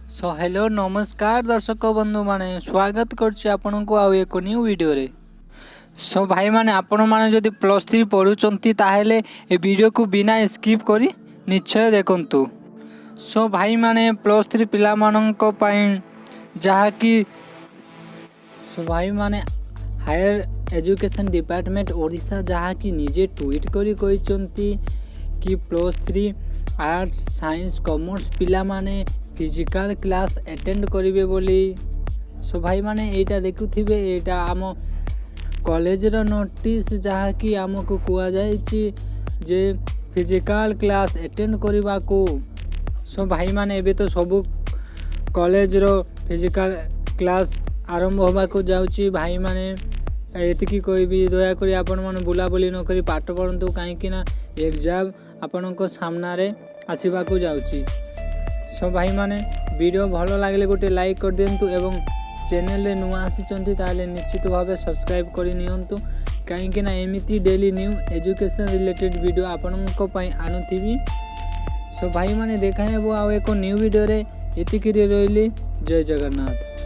So hello नमस्कार दर्शक बंधु माने स्वागत करछि आपन को आउ एक न्यू वीडियो रे। सो भाई माने आपण माने जदि +3 पढुचंती ताहेले ए वीडियो को बिना स्किप करी निश्चय देखंतु। सो भाई माने +3 पिला माननको पई जहा कि सो भाई माने हायर एजुकेशन डिपार्टमेंट ओडिशा जहा कि निजे ट्वीट करी कहिचंती कि +3 आर्ट्स साइंस कॉमर्स पिला माने फिजिकल क्लास अटेंड करिवे बोली। सो भाई माने एटा देखुथिबे एटा आम कॉलेज रो नोटिस जहा कि आमको कुआ जायछि जे फिजिकल क्लास अटेंड करबा को। सो भाई माने एबे तो सब कॉलेज रो फिजिकल क्लास आरंभ होबा को जाउछि। भाई माने एतिकी कोई भी दया करी आपण माने बुला बुली न करी पाठ पढंतु काहे कि ना एग्जाम आपण को सामना रे आसीबा को जाउछि। सो भाई माने वीडियो भलो लागले गोटे लाइक कर दियंतु एवं चैनल रे नुआ आसीचंती ताले निश्चित भावे सब्सक्राइब करि नियंतु काहे कि ना एमिति daily new education related video आपनको पई आनुथिबी। सो भाई माने देखा हेबो आ एको न्यू वीडियो रे एतिकी रे रहली। जय जगन्नाथ।